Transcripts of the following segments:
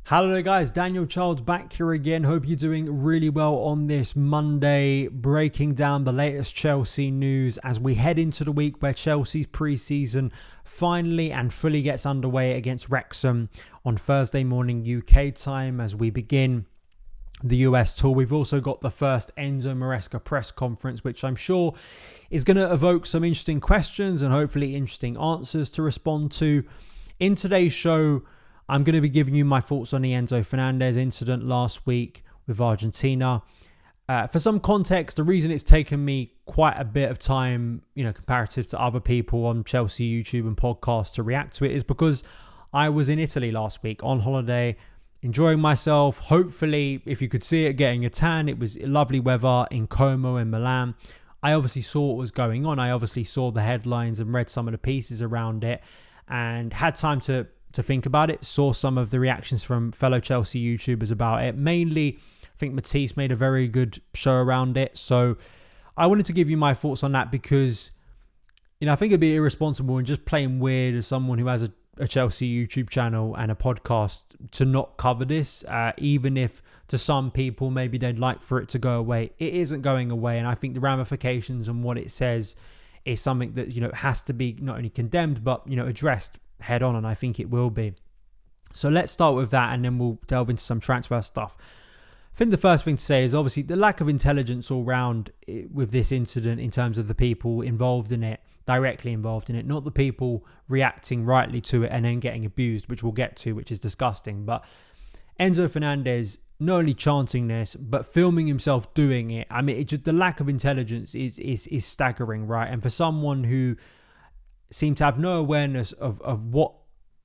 Hello there guys, Daniel Childs back here again. Hope you're doing really well on this Monday, breaking down the latest Chelsea news as we head into the week where Chelsea's pre-season finally and fully gets underway against Wrexham on Thursday morning UK time as we begin the US tour. We've also got the first Enzo Maresca press conference, which I'm sure is going to evoke some interesting questions and hopefully interesting answers to respond to. In today's show, I'm going to be giving you my thoughts on the Enzo Fernandez incident last week with Argentina. For some context, the reason it's taken me quite a bit of time, comparative to other people on Chelsea YouTube and podcasts to react to it is because I was in Italy last week on holiday, enjoying myself. Hopefully, if you could see it, getting a tan. It was lovely weather in Como and Milan. I obviously saw what was going on. I obviously saw the headlines and read some of the pieces around it and had time to think about it, saw some of the reactions from fellow Chelsea YouTubers about it. Mainly, I think Matisse made a very good show around it. So I wanted to give you my thoughts on that because, I think it'd be irresponsible and just plain weird as someone who has a Chelsea YouTube channel and a podcast to not cover this, even if to some people maybe they'd like for it to go away. It isn't going away, and I think the ramifications and what it says is something that, has to be not only condemned, but, addressed head on, and I think it will be. So let's start with that and then we'll delve into some transfer stuff. I think the first thing to say is obviously the lack of intelligence all round with this incident in terms of the people involved in it, directly involved in it, not the people reacting rightly to it and then getting abused, which we'll get to, which is disgusting. But Enzo Fernandez not only chanting this, but filming himself doing it. I mean, the lack of intelligence is staggering, right? And for someone who seemed to have no awareness of what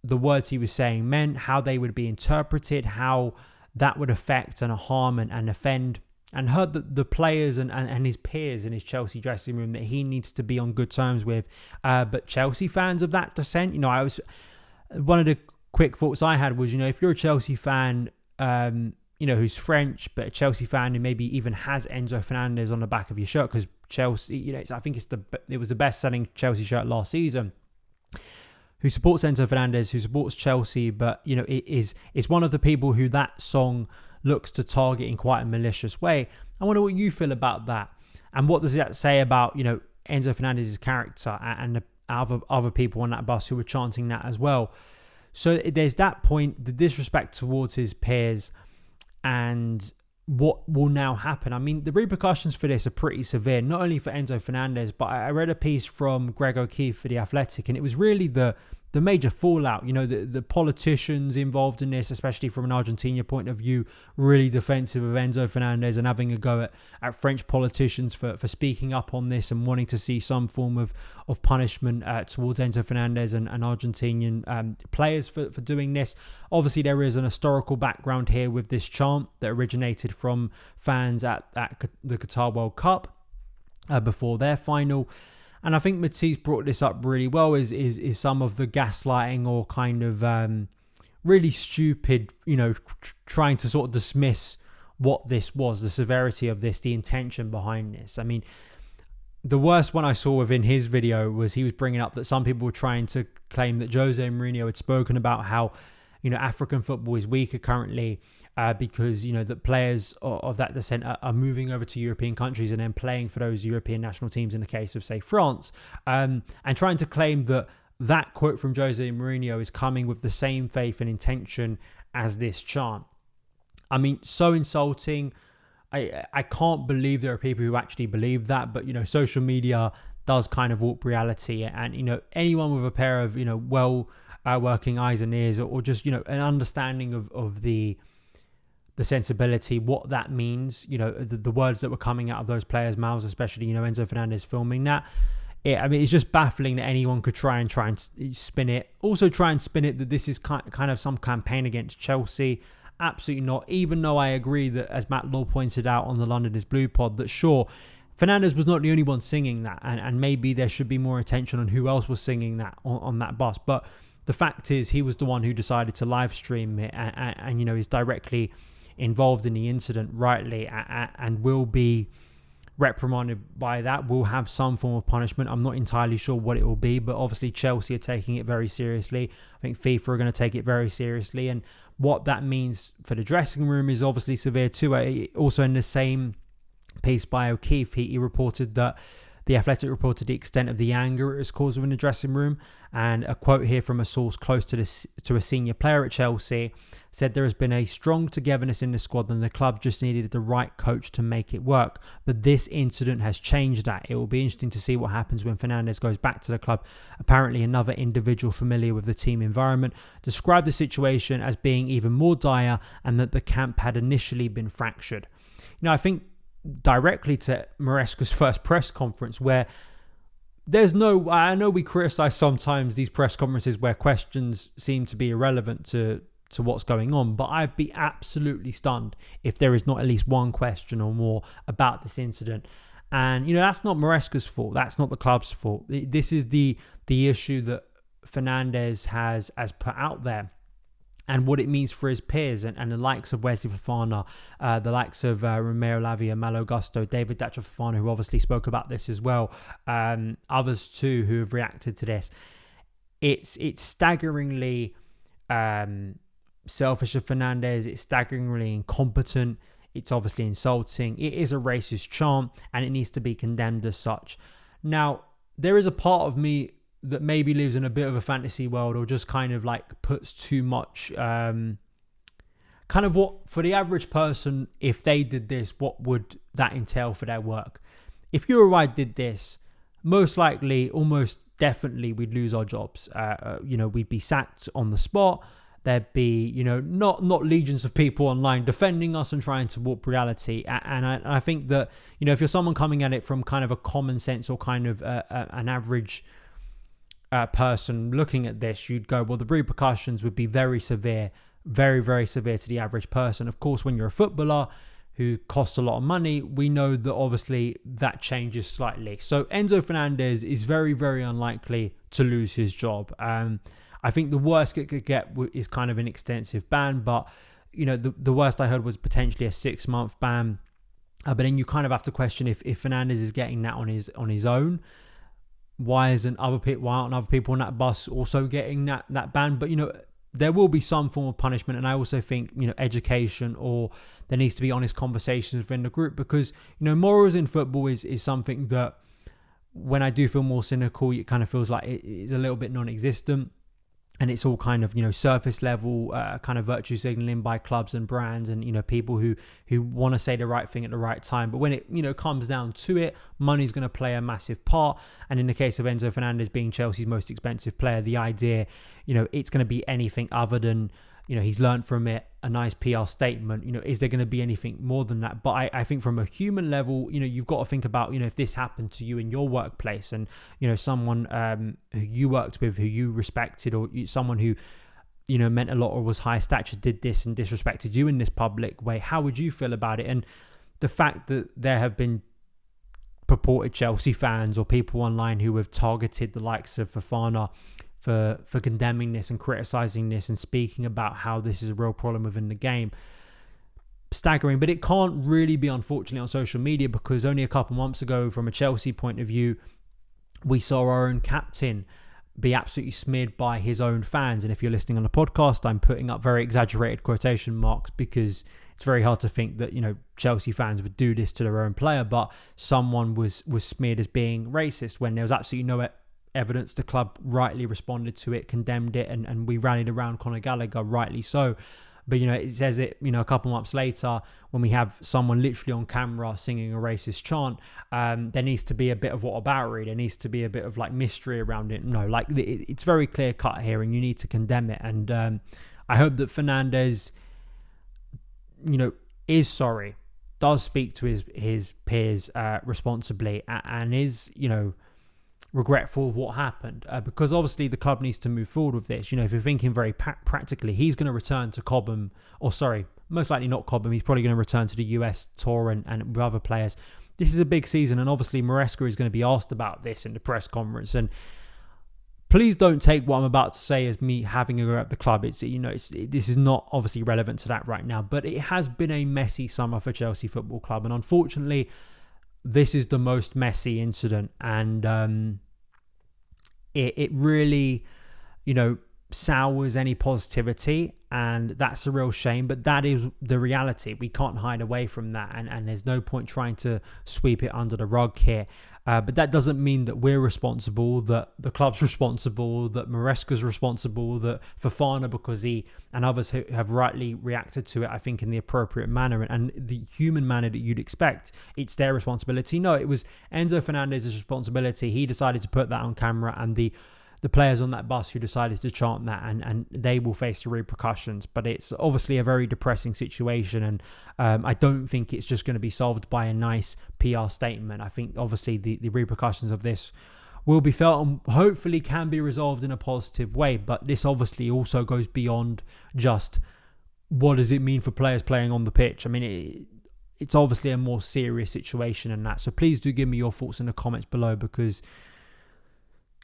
the words he was saying meant, how they would be interpreted, how that would affect and harm and offend, and heard the players and his peers in his Chelsea dressing room that he needs to be on good terms with. But Chelsea fans of that dissent, one of the quick thoughts I had was, if you're a Chelsea fan, who's French, but a Chelsea fan who maybe even has Enzo Fernandez on the back of your shirt, because Chelsea, I think it was the best-selling Chelsea shirt last season, who supports Enzo Fernandez, who supports Chelsea, but, is one of the people who that song looks to target in quite a malicious way. I wonder what you feel about that. And what does that say about, Enzo Fernandez's character and the other people on that bus who were chanting that as well. So there's that point, the disrespect towards his peers, and what will now happen. I mean, the repercussions for this are pretty severe, not only for Enzo Fernandez, but I read a piece from Greg O'Keefe for The Athletic, and it was really the major fallout, the politicians involved in this, especially from an Argentina point of view, really defensive of Enzo Fernandez and having a go at French politicians for speaking up on this and wanting to see some form of punishment towards Enzo Fernandez and Argentinian players for doing this. Obviously, there is an historical background here with this chant that originated from fans at the Qatar World Cup before their final. And I think Matisse brought this up really well, is some of the gaslighting or kind of really stupid, trying to sort of dismiss what this was, the severity of this, the intention behind this. I mean, the worst one I saw within his video was he was bringing up that some people were trying to claim that Jose Mourinho had spoken about how, African football is weaker currently because, the players of that descent are moving over to European countries and then playing for those European national teams in the case of, say, France, and trying to claim that quote from Jose Mourinho is coming with the same faith and intention as this chant. I mean, so insulting. I can't believe there are people who actually believe that, but, social media does kind of warp reality, and, anyone with a pair of, working eyes and ears, or just, an understanding of the sensibility, what that means, the words that were coming out of those players' mouths, especially, Enzo Fernandez filming that. It's just baffling that anyone could try and spin it. Also try and spin it that this is kind of some campaign against Chelsea. Absolutely not. Even though I agree that, as Matt Law pointed out on the London is Blue pod, that sure, Fernandez was not the only one singing that, and maybe there should be more attention on who else was singing that on that bus. But the fact is, he was the one who decided to live stream it and is directly involved in the incident rightly and will be reprimanded by that will have some form of punishment. I'm not entirely sure what it will be, but obviously Chelsea are taking it very seriously. I think FIFA are going to take it very seriously, and what that means for the dressing room is obviously severe too. Also in the same piece by O'Keefe, he reported that The Athletic reported the extent of the anger it has caused within the dressing room, and a quote here from a source close to a senior player at Chelsea said there has been a strong togetherness in the squad and the club just needed the right coach to make it work. But this incident has changed that. It will be interesting to see what happens when Fernandez goes back to the club. Apparently another individual familiar with the team environment described the situation as being even more dire and that the camp had initially been fractured. I think directly to Maresca's first press conference, where I know we criticise sometimes these press conferences where questions seem to be irrelevant to what's going on, but I'd be absolutely stunned if there is not at least one question or more about this incident. And that's not Maresca's fault, that's not the club's fault. This is the issue that Fernandez has put out there, and what it means for his peers and the likes of Wesley Fofana, the likes of Romelu Lavia, Malo Gusto, David Djordje Fofana, who obviously spoke about this as well, others too who have reacted to this. It's staggeringly selfish of Fernandez. It's staggeringly incompetent. It's obviously insulting. It is a racist chant and it needs to be condemned as such. Now, there is a part of me that maybe lives in a bit of a fantasy world, or just kind of like puts too much, kind of what, for the average person, if they did this, what would that entail for their work? If you or I did this, most likely, almost definitely, we'd lose our jobs. We'd be sacked on the spot. There'd be, not legions of people online defending us and trying to warp reality. And I think that, if you're someone coming at it from kind of a common sense or kind of an average person looking at this, you'd go, well, the repercussions would be very severe, very, very severe to the average person. Of course, when you're a footballer who costs a lot of money, we know that obviously that changes slightly. So Enzo Fernandez is very, very unlikely to lose his job. I think the worst it could get is kind of an extensive ban, but the worst I heard was potentially a 6-month ban. But then you kind of have to question if Fernandez is getting that on his own. Why aren't other people on that bus also getting that ban? But there will be some form of punishment, and I also think education, or there needs to be honest conversations within the group, because morals in football is something that, when I do feel more cynical, it kind of feels like it is a little bit non-existent. And it's all kind of, surface level kind of virtue signaling by clubs and brands and, people who want to say the right thing at the right time. But when it, comes down to it, money's going to play a massive part. And in the case of Enzo Fernandez being Chelsea's most expensive player, the idea, it's going to be anything other than, he's learned from it, a nice PR statement. Is there going to be anything more than that? But I think from a human level, you've got to think about, if this happened to you in your workplace and, someone who you worked with, who you respected, or someone who, meant a lot or was high stature did this and disrespected you in this public way, how would you feel about it? And the fact that there have been purported Chelsea fans or people online who have targeted the likes of Fofana for condemning this and criticising this and speaking about how this is a real problem within the game. Staggering, but it can't really be, unfortunately, on social media, because only a couple months ago, from a Chelsea point of view, we saw our own captain be absolutely smeared by his own fans. And if you're listening on a podcast, I'm putting up very exaggerated quotation marks, because it's very hard to think that, Chelsea fans would do this to their own player, but someone was smeared as being racist when there was absolutely no evidence. The club rightly responded to it, condemned it, and we rallied around Conor Gallagher, rightly so. But it says it, a couple months later, when we have someone literally on camera singing a racist chant, there needs to be a bit of whataboutery. There needs to be a bit of mystery around it. No, it's very clear cut here, and you need to condemn it. And I hope that Fernandez, is sorry, does speak to his peers responsibly, and is regretful of what happened, because obviously the club needs to move forward with this. If you're thinking very practically, he's going to return to Cobham, most likely not Cobham, he's probably going to return to the US tour and with other players. This is a big season, and obviously Maresca is going to be asked about this in the press conference. And please don't take what I'm about to say as me having a go at the club. This is not obviously relevant to that right now, but it has been a messy summer for Chelsea Football Club, and unfortunately, this is the most messy incident, and it really, sours any positivity, and that's a real shame. But that is the reality. We can't hide away from that, and there's no point trying to sweep it under the rug here. But that doesn't mean that we're responsible, that the club's responsible, that Maresca's responsible, that Fofana, because he and others have rightly reacted to it, I think, in the appropriate manner and the human manner that you'd expect, it's their responsibility. No, it was Enzo Fernandez's responsibility. He decided to put that on camera, and the players on that bus who decided to chant that, and they will face the repercussions. But it's obviously a very depressing situation, and I don't think it's just going to be solved by a nice PR statement. I think obviously the repercussions of this will be felt and hopefully can be resolved in a positive way. But this obviously also goes beyond just what does it mean for players playing on the pitch. I mean, it's obviously a more serious situation than that. So please do give me your thoughts in the comments below, because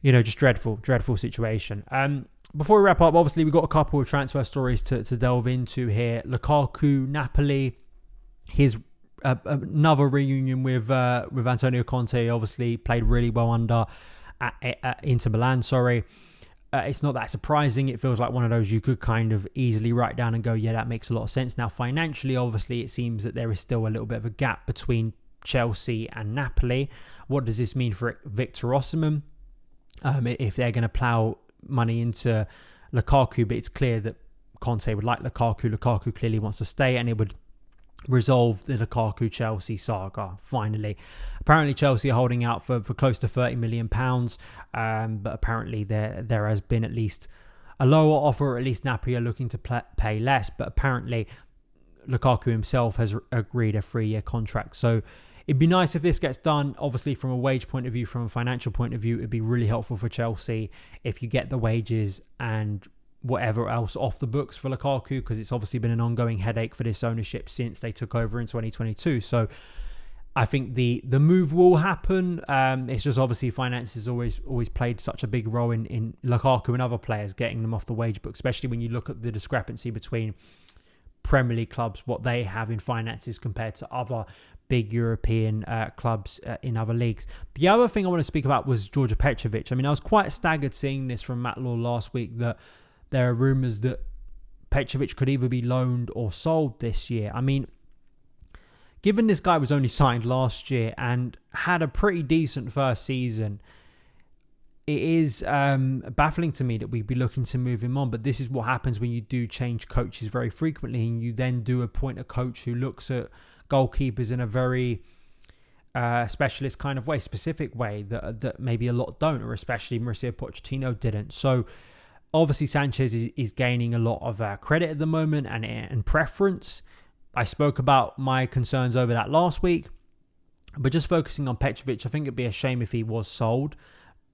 just dreadful situation. Before we wrap up, obviously we've got a couple of transfer stories to delve into here. Lukaku, Napoli, his another reunion with Antonio Conte. Obviously played really well under at Inter Milan. It's not that surprising. It feels like one of those you could kind of easily write down and go, yeah, that makes a lot of sense. Now financially, obviously, it seems that there is still a little bit of a gap between Chelsea and Napoli. What does this mean for Victor Osimhen? If they're going to plough money into Lukaku, but it's clear that Conte would like Lukaku. Lukaku clearly wants to stay, and it would resolve the Lukaku-Chelsea saga, finally. Apparently, Chelsea are holding out for close to £30 million, but apparently there has been at least a lower offer, or at least Napoli are looking to pay less, but apparently Lukaku himself has agreed a 3-year contract. So it'd be nice if this gets done. Obviously, from a wage point of view, from a financial point of view, it'd be really helpful for Chelsea if you get the wages and whatever else off the books for Lukaku, because it's obviously been an ongoing headache for this ownership since they took over in 2022. So I think the move will happen. It's just obviously finances always played such a big role in Lukaku and other players getting them off the wage book, especially when you look at the discrepancy between Premier League clubs, what they have in finances compared to other big European clubs in other leagues. The other thing I want to speak about was Djordje Petrovic. I mean, I was quite staggered seeing this from Matt Law last week, that there are rumours that Petrovic could either be loaned or sold this year. I mean, given this guy was only signed last year and had a pretty decent first season, it is baffling to me that we'd be looking to move him on. But this is what happens when you do change coaches very frequently, and you then do appoint a coach who looks at goalkeepers in a very specialist kind of way, specific way that maybe a lot don't, or especially Mauricio Pochettino didn't. So obviously Sanchez is gaining a lot of credit at the moment and preference. I spoke about my concerns over that last week, but just focusing on Petrovic, I think it'd be a shame if he was sold.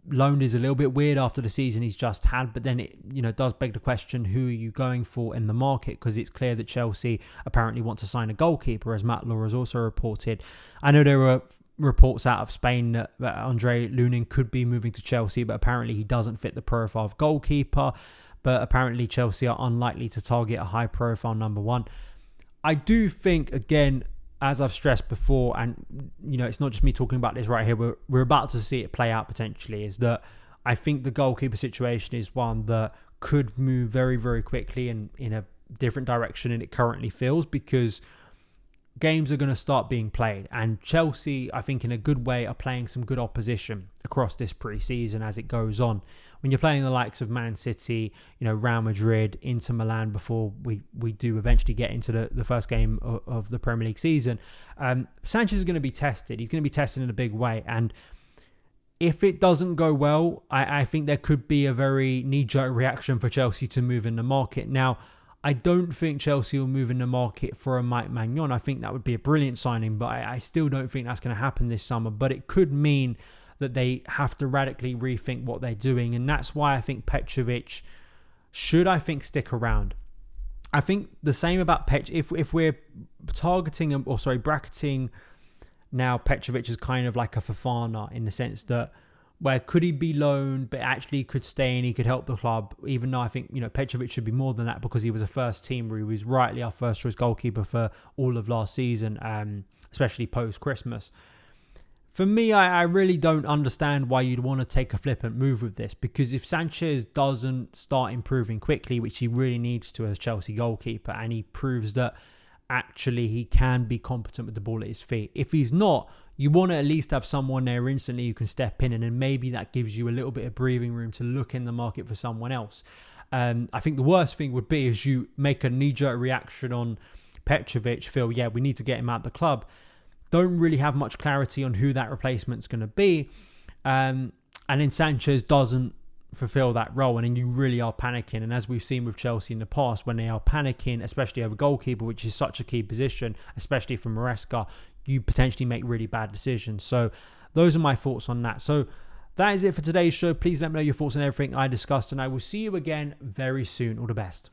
Loaned is a little bit weird after the season he's just had, but then it does beg the question, who are you going for in the market? Because it's clear that Chelsea apparently want to sign a goalkeeper, as Matt Law has also reported. I know there were reports out of Spain that Andre Lunin could be moving to Chelsea, but apparently he doesn't fit the profile of goalkeeper. But apparently Chelsea are unlikely to target a high profile number one. I do think, again, as I've stressed before, and it's not just me talking about this right here, we're about to see it play out potentially, is that I think the goalkeeper situation is one that could move very, very quickly and in a different direction than it currently feels, because games are going to start being played, and Chelsea, I think in a good way, are playing some good opposition across this pre-season as it goes on. When you're playing the likes of Man City, Real Madrid, Inter Milan, before we do eventually get into the first game of the Premier League season, Sanchez is going to be tested. He's going to be tested in a big way, and if it doesn't go well, I think there could be a very knee-jerk reaction for Chelsea to move in the market. Now, I don't think Chelsea will move in the market for a Mike Maignan. I think that would be a brilliant signing, but I still don't think that's going to happen this summer. But it could mean that they have to radically rethink what they're doing, and that's why I think Petrovic should, stick around. I think the same about if we're bracketing now Petrovic as kind of like a Fofana, in the sense that where could he be loaned but actually could stay and he could help the club, even though I think Petrovic should be more than that, because he was a first teamer. He was rightly our first choice goalkeeper for all of last season, especially post Christmas. For me, I really don't understand why you'd want to take a flippant move with this, because if Sanchez doesn't start improving quickly, which he really needs to as Chelsea goalkeeper, and he proves that actually he can be competent with the ball at his feet. If he's not, you want to at least have someone there instantly who can step in, and then maybe that gives you a little bit of breathing room to look in the market for someone else. I think the worst thing would be is you make a knee-jerk reaction on Petrovic, feel, yeah, we need to get him out of the club. Don't really have much clarity on who that replacement's going to be. And then Sanchez doesn't fulfill that role, and then you really are panicking. And as we've seen with Chelsea in the past, when they are panicking, especially over goalkeeper, which is such a key position, especially for Maresca, you potentially make really bad decisions. So those are my thoughts on that. So that is it for today's show. Please let me know your thoughts on everything I discussed, and I will see you again very soon. All the best.